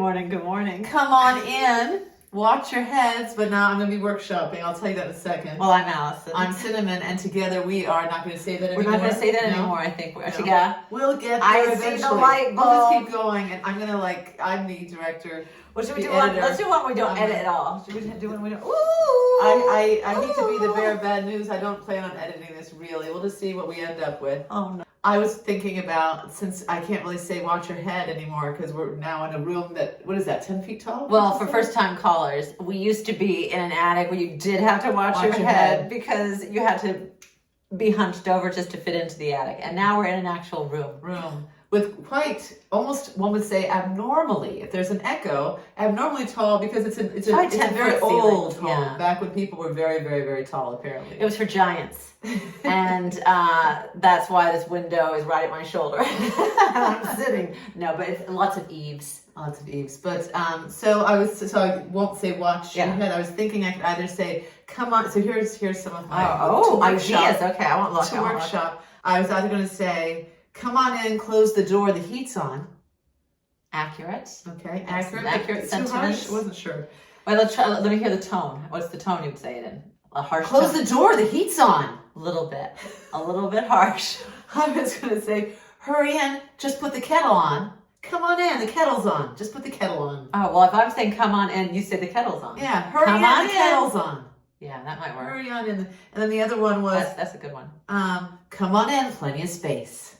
morning, good morning. Come on in, watch your heads, but now I'm going to be workshopping. I'll tell you that in a second. Well, I'm Allison. I'm Cinnamon, and together we are not going to say that anymore. We're not going to say that anymore, I think. No. We'll get there I eventually. see the light bulb. We'll just keep going, and I'm going to I'm the director. What should we do? Let's do one we don't edit at all. Should we do one we don't? Ooh! I hate to be the bearer of bad news. I don't plan on editing this, really. We'll just see what we end up with. Oh, no. I was thinking about, since I can't really say watch your head anymore because we're now in a room that, what is that, 10 feet tall? Well, for first-time callers, we used to be in an attic where you did have to watch your head because you had to be hunched over just to fit into the attic. And now we're in an actual room. With quite, almost one would say abnormally, if there's an echo, abnormally tall because it's a very old home. Yeah. Back when people were very, very, very tall, apparently. It was for giants. And that's why this window is right at my shoulder. I'm sitting. No, but it's lots of eaves. Lots of eaves. But so I won't say watch your head. I was thinking I could either say, come on. So here's some of my ideas. Okay, I won't look. To workshop. I was either going to say, come on in, close the door, the heat's on. Accurate. Okay, accurate sentiment. Too harsh? Wasn't sure. Well, let me hear the tone. What's the tone you would say it in? A harsh Close tone. the door, the heat's on. A little bit harsh. I was going to say, hurry in, just put the kettle on. Come on in, the kettle's on. Just put the kettle on. Oh, well, if I'm saying come on in, you say the kettle's on. Yeah, hurry in, the kettle's on. Yeah, that might work. Hurry on in. And then the other one was... That's a good one. Come on in, plenty of space.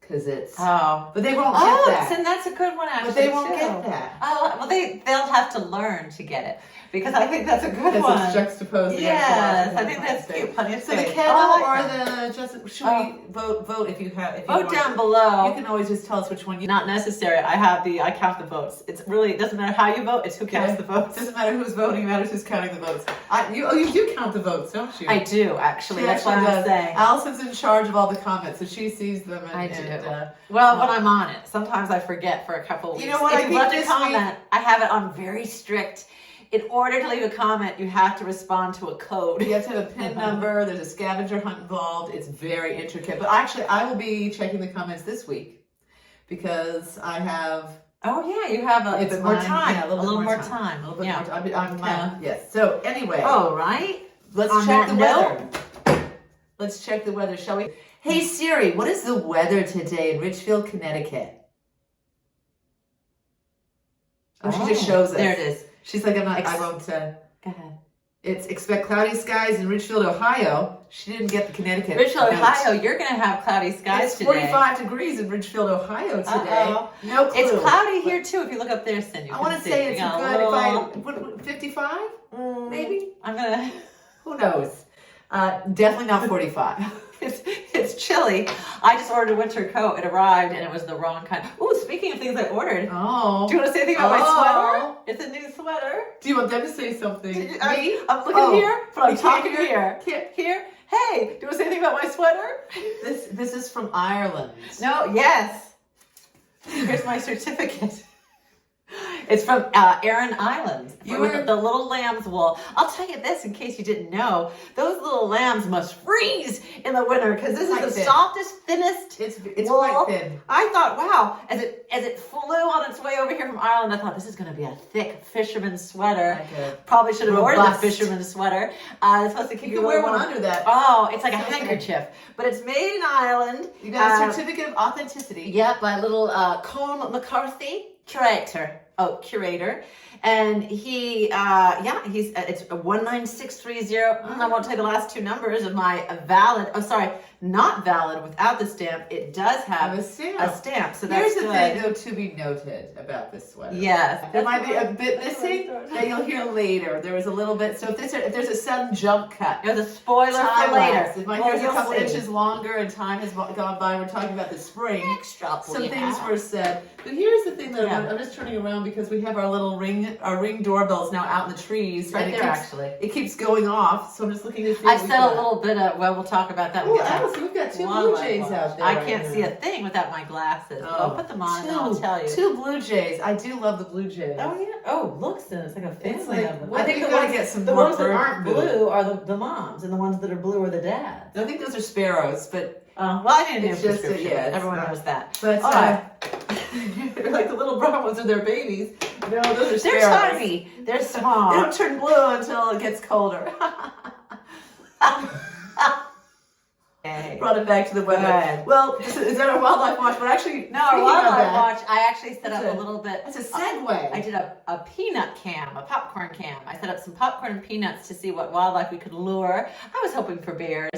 Because it's... Oh. But they won't get that. And that's a good one, actually, but they won't get that. Oh, well, they'll have to learn to get it. Because I think that's a good one. It's juxtaposed. Yes, I think that's cute. Plenty of space. So the kettle should we vote if you have... If vote down below. You can always just tell us which one you... Not necessary. I count the votes. It doesn't matter how you vote, it's who counts the votes. It doesn't matter who's voting, it matters who's counting the votes. You do count the votes, don't you? I do, actually. That's what I'm saying. Allison's in charge of all the comments, so she sees them. I do. Well, when I'm on it, sometimes I forget for a couple of weeks. You know what? If you left a comment, I have it on very strict. In order to leave a comment, you have to respond to a code. You have to have a PIN number. There's a scavenger hunt involved. It's very intricate. But actually, I will be checking the comments this week because I have... Oh, yeah, you have a bit more time. Yeah, a little more time. A little bit more time. Yes. So anyway. All right. Let's check the weather. Let's check the weather, shall we? Hey, Siri, what is the weather today in Ridgefield, Connecticut? Oh, she just shows us. There it is. She's like, I won't... Go ahead. It's expect cloudy skies in Ridgefield, Ohio. She didn't get the Connecticut. Ridgefield, Ohio, you're going to have cloudy skies today. It's 45 degrees in Ridgefield, Ohio today. No clue. It's cloudy here, too, if you look up there, Cindy. I want to say it's good. 55? Maybe? I'm going to... Who knows? Definitely not 45. It's chilly. I just ordered a winter coat. It arrived and it was the wrong kind. Oh, speaking of things I ordered. Oh. Do you want to say anything about my sweater? It's a new sweater. Do you want them to say something? Me? I'm looking here, but I'm talking here. Here. Hey, do you want to say anything about my sweater? This is from Ireland. No, yes. Here's my certificate. It's from Aran Island. With the little lamb's wool. I'll tell you this in case you didn't know. Those little lambs must freeze in the winter because this is the softest, thinnest It's wool. quite thin. I thought, wow, as it flew on its way over here from Ireland, I thought this is going to be a thick fisherman's sweater. Probably should have ordered a fisherman's sweater. It's supposed to keep you can wear one under that. Oh, it's like a handkerchief. But it's made in Ireland. You got a certificate of authenticity. Yeah, by little Colm McCarthy. Curator, and he's it's 19630. I won't tell you the last two numbers of my valid. Oh, sorry, not valid without the stamp. It does have a stamp. So here's the thing, though, to be noted about this sweater. Yes, there might be a bit missing that you'll hear later. There was a little bit. So if there's a sudden jump cut, there's a spoiler for later. If my hair's a couple inches longer and time has gone by, we're talking about the spring. Some things were said. But here's the thing that I'm just turning around because we have our little ring doorbells now out in the trees. Right there, actually. It keeps going off, so I'm just looking to see. I've said a little bit of, we'll talk about that. Oh, Allison, we've got two blue jays out there. I can't see a thing without my glasses. I'll put them on and I'll tell you. Two blue jays. I do love the blue jays. Oh, yeah. Oh, look, it's like a family of them. I think the ones that aren't blue are the moms, and the ones that are blue are the dads. I think those are sparrows, but... well, I didn't know everyone knows that. But Like the little brown ones are their babies. No, those are They're sparrows. tiny. They're small. They don't turn blue until it gets colder. Okay. Brought it back to the weather. Good. Well, is that our wildlife watch? But actually, No, our wildlife watch, I actually set up a little bit. That's a segue. I did a peanut cam, a popcorn cam. I set up some popcorn and peanuts to see what wildlife we could lure. I was hoping for bears.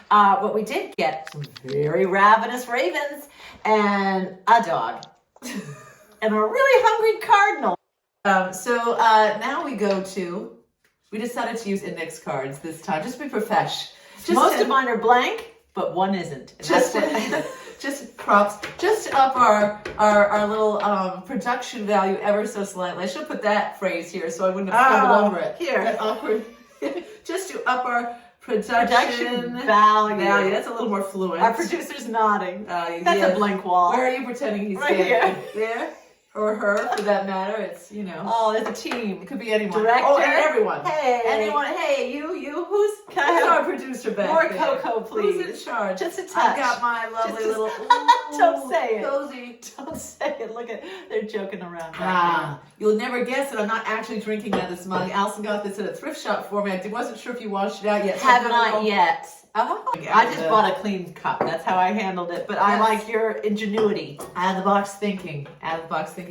But we did get some very ravenous ravens and a dog. And a really hungry cardinal. So now we decided to use index cards this time, just to be profesh. Most of mine are blank, but one isn't. And Just props, just to up our little production value ever so slightly. I should put that phrase here so I wouldn't have stumbled over it. Here. That awkward. Just to up our production value. That's a little more fluent. Our producer's nodding. That's yes. a blank wall. Where are you pretending he's Right standing? There? Or her, for that matter. It's, Oh, there's a team. it could be anyone. Director. Oh, and everyone. Hey. Anyone. Hey, you. Who's our producer back More there? cocoa, please. Who's in charge? Just a touch. I've got my lovely Just a- little. Don't say it. Cozy. Don't say it. Look at, they're joking around. You'll never guess that I'm not actually drinking out of this mug. Allison got this at a thrift shop for me. I wasn't sure if you washed it out yet. Have not yet. Oh, Yeah, I just bought a clean cup. That's how I handled it. But I Yes. like your ingenuity. Out of the box thinking.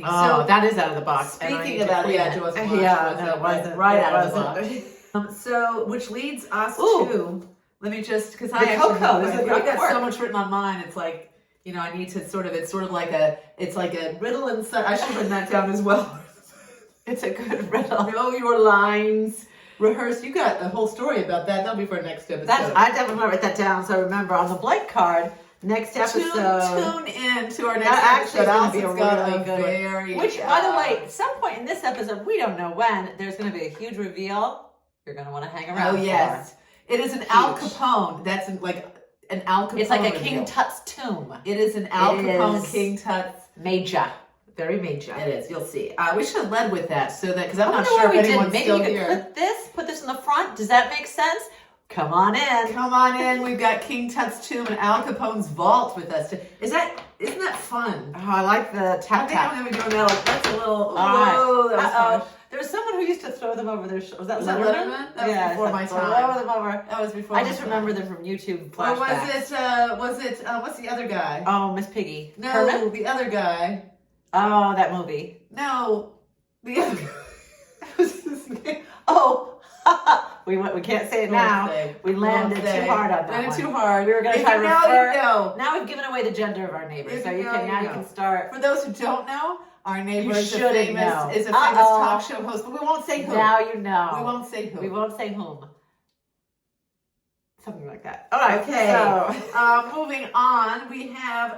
Oh, that is out of the box. and I need Speaking to about clean it, it wasn't much, Yeah, was no, it? it wasn't. Right It out of the wasn't. box. So, which leads us Ooh. to, let me just, because The I actually cocoa, this is I've got work. so much written on mine. It's like, I need to it's sort of like a riddle inside. I should have written that down as well. It's a good riddle. Know your lines. Rehearse. You got a whole story about that. That'll be for our next episode. I definitely want to write that down so I remember on the blank card. Next episode. Tune in to our next That actually episode. is gonna be a Allison's got really good one. very, Which, by the way, at some point in this episode, we don't know when, there's going to be a huge reveal. You're going to want to hang around. Oh yes, it is an Al Capone. That's like an Al Capone. It's like a reveal. King Tut's tomb. It is an Al Capone is. King Tut's. Major. Very major. It is. You'll see. We should have led with that because I'm I not wonder sure why if we anyone's didn't. Maybe still you could here. put this in the front. Does that make sense? Come on in. Come on in. We've got King Tut's tomb and Al Capone's vault with us. Isn't that fun? Oh, I like the tap I think I'm tap. gonna be doing that. That's a little. All right. Oh, that was fun. There was someone who used to throw them over their shoulders. Was that Was that Letterman? Letterman? That was Yeah, before so my throw time. them over. That was before. I my just time. remember them from YouTube Or flashbacks. was it? What's the other guy? Oh, Miss Piggy. No, Herman? the other guy. Oh, that movie. No, the other guy. What's his name? Oh, we can't say it now. Say. We landed too hard on that Landed one. too hard. We were going to If try you to know, refer. you know. Now we've given away the gender of our neighbors, If so you you know, can you know. can start. For those who don't know, our neighbor is a shouldn't famous know. talk show host, but we won't say who. Now you know. We won't say who. We won't say whom. Something like that. All right. Okay. So, Moving on, we have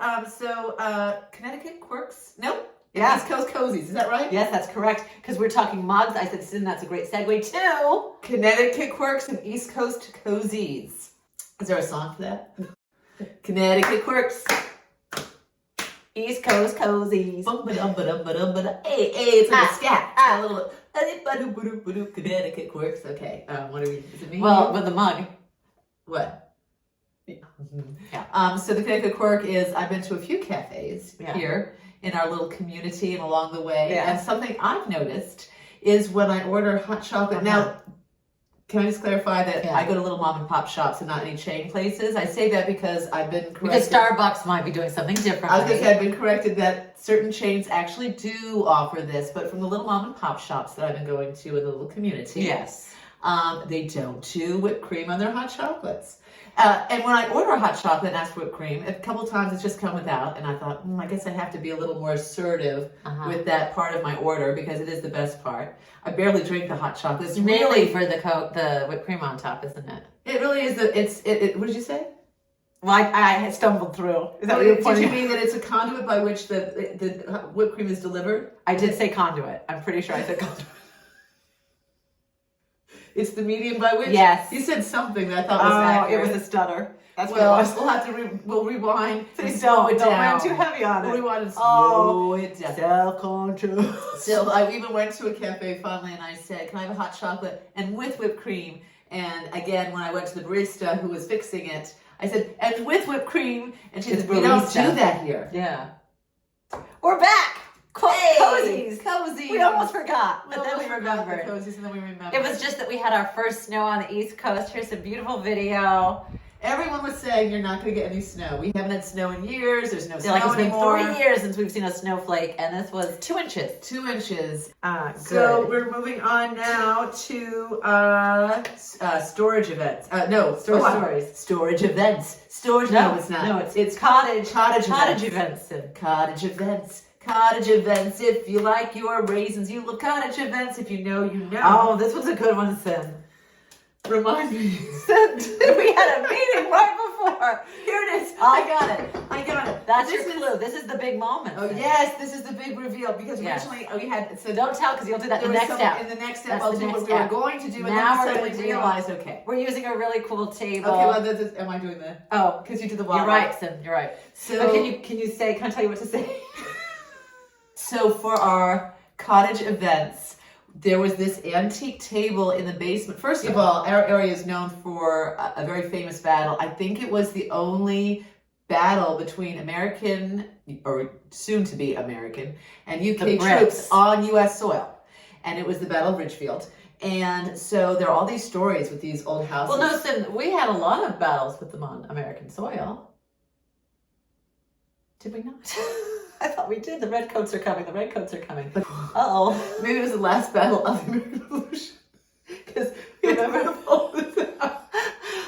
Connecticut quirks. Nope. Yeah. East Coast cozies. Is that right? yes, that's correct. Because we're talking mugs. I said, Sin, that's a great segue to. Connecticut quirks and East Coast cozies. Is there a song for that? Connecticut quirks. East Coast cozies. Hey, it's like a scat. A little Connecticut quirks. Okay. What are we? Is it me? Well, with the mug. What? Yeah. So the Connecticut quirk is I've been to a few cafes Yeah. here in our little community and along the way. Yeah. And something I've noticed is when I order hot chocolate. Now, can I just clarify that Yeah. I go to little mom and pop shops and not any chain places? I say that because I've been corrected. Because Starbucks might be doing something different. I was going to say I've been corrected that certain chains actually do offer this, but from the little mom and pop shops that I've been going to in the little community, Yes. they don't do whipped cream on their hot chocolates. And when I order a hot chocolate and ask for whipped cream, a couple times it's just come without, and I thought, I guess I have to be a little more assertive with that part of my order because it is the best part. I barely drink the hot chocolate. It's really for the whipped cream on top, isn't it? It really is. What did you say? Well, I had stumbled through. Is that what Did you're pointing you at? mean that it's a conduit by which the whipped cream is delivered? I did say conduit. I'm pretty sure I said conduit. It's the medium by which? Yes. You said something that I thought was accurate. It was a stutter. That's Well, what it was. we'll have to we'll rewind. Please and slow don't it land down. too heavy on We'll it. rewind and slow it down. Self-conscious. So I even went to a cafe finally and I said, can I have a hot chocolate and with whipped cream? And again, when I went to the barista who was fixing it, I said, and with whipped cream? And she It's said, we don't barista. do that here. Yeah. We're back. Hey, Cozies. We almost forgot, but then we remembered. remembered. The cozies, and then we remembered. It was just that we had our first snow on the East Coast. Here's a beautiful video. Everyone was saying you're not going to get any snow. We haven't had snow in years. There's no snow It's anymore. been 3 years since we've seen a snowflake, and this was 2 inches. 2 inches. So we're moving on now to storage events. Stories. Storage events. Storage. No, it's not. No, it's cottage events. Cottage events. Cottage events. If you like your raisins, you love cottage events. If you know, you know. Oh, this was a good one, Sin. Remind me. We had a meeting right before. Here it is. I got it. That's your clue. This is the big moment. Oh yes, this is the big reveal because Yes. originally we had. So Don't tell because you'll do that in the there was next some- step. In the next step, That's I'll the do next what we were step. going to do, and Now then we're suddenly gonna do- realize, okay. We're using a really cool table. Okay, well, am I doing that? Oh, Because you did the you're wild. right, Sim. You're right. So But can I tell you what to say? So for our cottage events, there was this antique table in the basement. First of all, our area is known for a very famous battle. I think it was the only battle between American, or soon to be American, and UK The Brits. troops on US soil. And it was the Battle of Ridgefield. And so there are all these stories with these old houses. Well, no, Sim. We had a lot of battles with them on American soil. Did we not? I thought we did. The redcoats are coming. Uh-oh. Maybe it was the last battle of the American Revolution. Because remember all this out.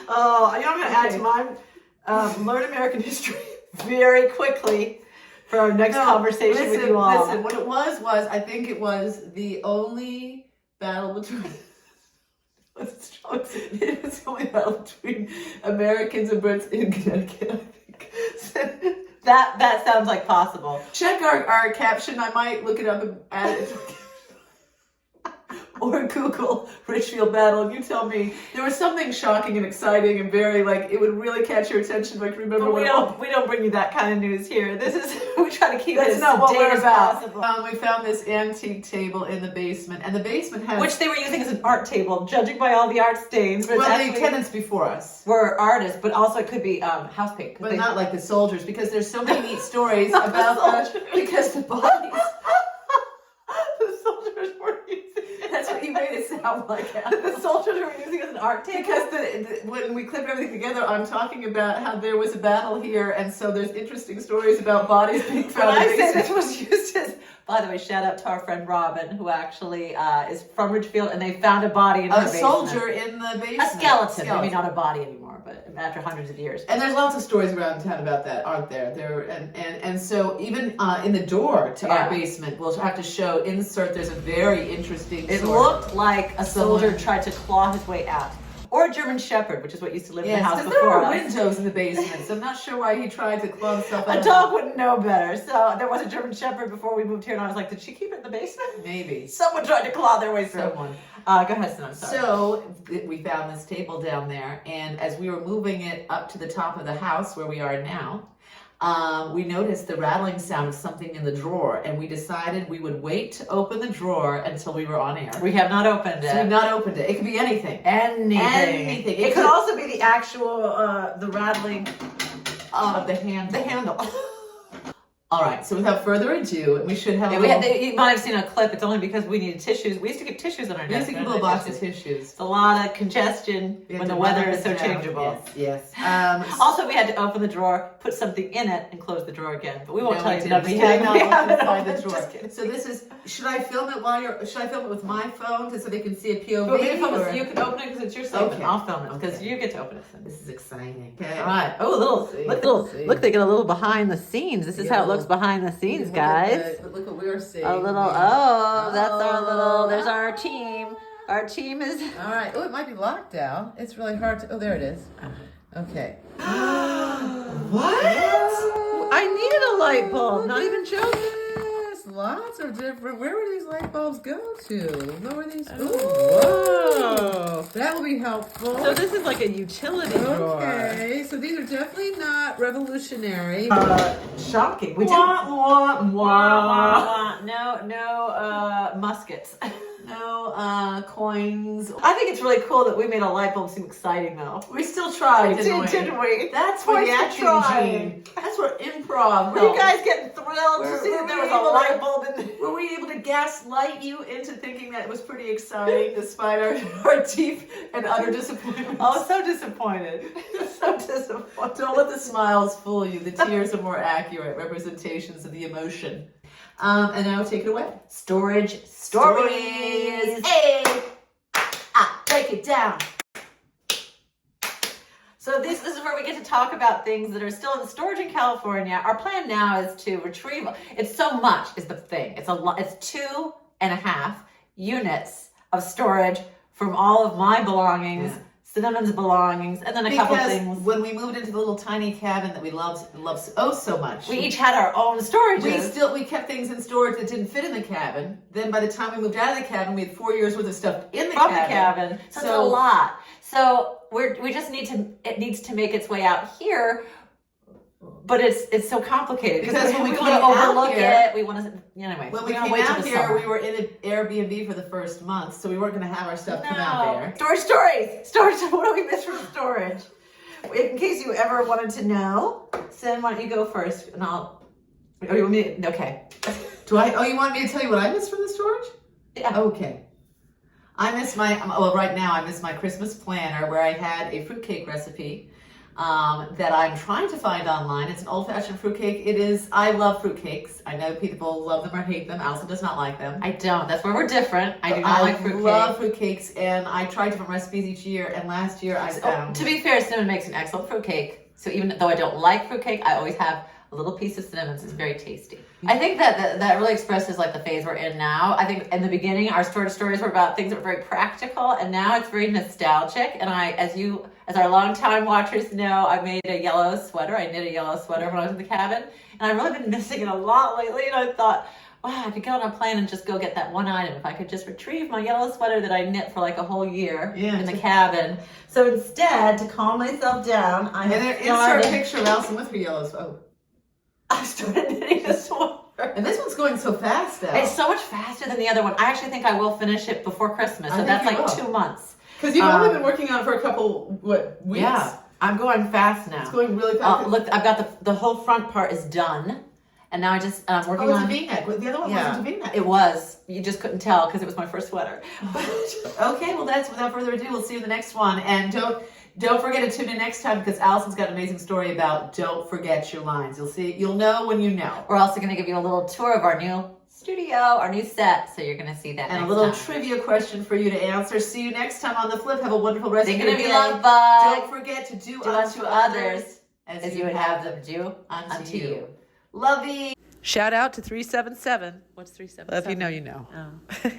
Oh, I'm going to add Okay. to mine. Learn American history very quickly for our next conversation with you all. Listen, what it was I think it was the only battle between it was the only battle between Americans and Brits in Connecticut, I think. That sounds like possible. Check our caption. I might look it up and add it. Or Google Ridgefield battle, and you tell me there was something shocking and exciting and very it would really catch your attention. Like remember, But we don't bring you that kind of news here. This is we try to keep that's it not as what sedate we're as about. possible. We found this antique table in the basement, and the basement has Which they were using as an art table, judging by all the art stains. But well, the tenants before us were artists, but also it could be house paint. but not like the soldiers, because there's so many neat stories about because the bodies. The soldiers were using. That's what you made it sound like. The soldiers were using it as an art table. Because when we clip everything together, I'm talking about how there was a battle here, and so there's interesting stories about bodies being When found. I say this was used as, by the way, shout out to our friend Robin, who actually is from Ridgefield, and they found a body in her a basement. soldier in the basement. A skeleton. Maybe not a body anymore, but after hundreds of years. And there's lots of stories around town about that, aren't there? And so even in the door to our basement, we'll have to show insert. There's a very interesting. It story. looked like a soldier tried to claw his way out. Or a German shepherd, which is what used to live in the house because before there were us. windows in the basement, so I'm not sure why he tried to claw himself out. A dog wouldn't know better. So there was a German shepherd before we moved here, and I was like, did she keep it in the basement? Maybe. Someone tried to claw their way through. Someone. Go ahead, Sin, I'm sorry. So we found this table down there, and as we were moving it up to the top of the house where we are now, we noticed the rattling sound of something in the drawer, and we decided we would wait to open the drawer until we were on air. We have not opened it. So we've not opened it. It could be anything. Anything. It could also be the actual, the rattling Of the handle. the handle. All right, so without further ado, we should have a Yeah, you might have seen a clip. It's only because we needed tissues. We used to get tissues on our we used desk. to keep a little box of tissues. It's a lot of congestion when the weather is so changeable. Yes. Also, we had to open the drawer, put something in it, and close the drawer again. But we won't tell you we that did we not have it find the open. drawer. Just kidding. So this is. Should I film it with my phone so they can see a POV? But maybe or- you can open it because it's your segment. Okay. I'll film it because Okay. you get to open it. This is exciting. Okay. All right. Oh, look, they get a little behind the scenes. This is how it looks behind the scenes, guys. Look what we're seeing. A little. That's our little. There's our team. Our team is. All right. Oh, it might be locked down. It's really hard to. Oh, there it is. Okay. What? I needed a light bulb. Not even joking. Yes, lots of different. Where would these light bulbs go to? Where were these? Oh. That will be helpful. So this is like a utility drawer. Okay, so these are definitely not revolutionary. Shocking. We Wah, didn't. wah, wah. No muskets. No coins. I think it's really cool that we made a light bulb seem exciting, though. We still tried, Didn't we? That's where the acting gene. That's where improv. Were you guys getting thrilled to see that there was a light bulb in there? Were we able to gaslight you into thinking that it was pretty exciting despite our deep and utter disappointment? Oh, so disappointed. So disappointed. Don't let the smiles fool you. The tears are more accurate representations of the emotion. And now take it away. Storage stories. Hey! Break it down. So this is where we get to talk about things that are still in storage in California. Our plan now is to retrieve. It's so much is the thing. It's a lot. It's 2.5 units of storage from all of my belongings. Yeah. Cinnamon's belongings, and then a couple things. When we moved into the little tiny cabin that we loved oh so much, we each had our own storages. We kept things in storage that didn't fit in the cabin. Then by the time we moved out of the cabin, we had 4 years worth of stuff in the cabin. So it's a lot. So we just need to. It needs to make its way out here. But it's so complicated because when we want to overlook it, we want to anyway. When we came out here, we were in an Airbnb for the first month, so we weren't going to have our stuff come out there. Storage. What do we miss from storage? In case you ever wanted to know, Sin, why don't you go first, and I'll. Oh, you want me? Okay. Do I? Oh, you want me to tell you what I miss from the storage? Yeah. Okay. I miss right now I miss my Christmas planner where I had a fruitcake recipe. That I'm trying to find online. It's an old-fashioned fruitcake. I love fruitcakes. I know people love them or hate them. Allison does not like them. I don't. That's where we're different. I do not like fruitcake. I love fruitcakes, and I try different recipes each year, and last year I found... To be fair, Cinnamon makes an excellent fruitcake. So even though I don't like fruitcake, I always have a little piece of Cinnamon's. It's very tasty. I think that really expresses like the phase we're in now. I think in the beginning, our storage stories were about things that were very practical, and now it's very nostalgic. And as our longtime watchers know, I made a yellow sweater. I knit a yellow sweater when I was in the cabin, and I've really been missing it a lot lately. And I thought, wow, I could get on a plane and just go get that one item. If I could just retrieve my yellow sweater that I knit for like a whole year in the cabin. So instead, to calm myself down, insert a picture of Allison with her yellow sweater. I started knitting this one. And this one's going so fast now. It's so much faster than the other one. I actually think I will finish it before Christmas. So that's like 2 months. Because you've only been working on it for a couple, weeks? Yeah, I'm going fast now. It's going really fast. Look, I've got the whole front part is done. And now I just working on... Oh, it's a V-neck. The other one wasn't a V-neck. It was. You just couldn't tell because it was my first sweater. Okay, well that's without further ado. We'll see you in the next one. And don't forget to tune in next time because Allison's got an amazing story about don't forget your lines. You'll know when you know. We're also going to give you a little tour of our new studio, our new set. So you're going to see that and a little trivia question for you to answer. See you next time on The Flip. Have a wonderful rest of your day. Love bug. Don't forget to do unto others as you would have them do unto you. Love you. Shout out to 377. What's 377? If you know, you know. Oh.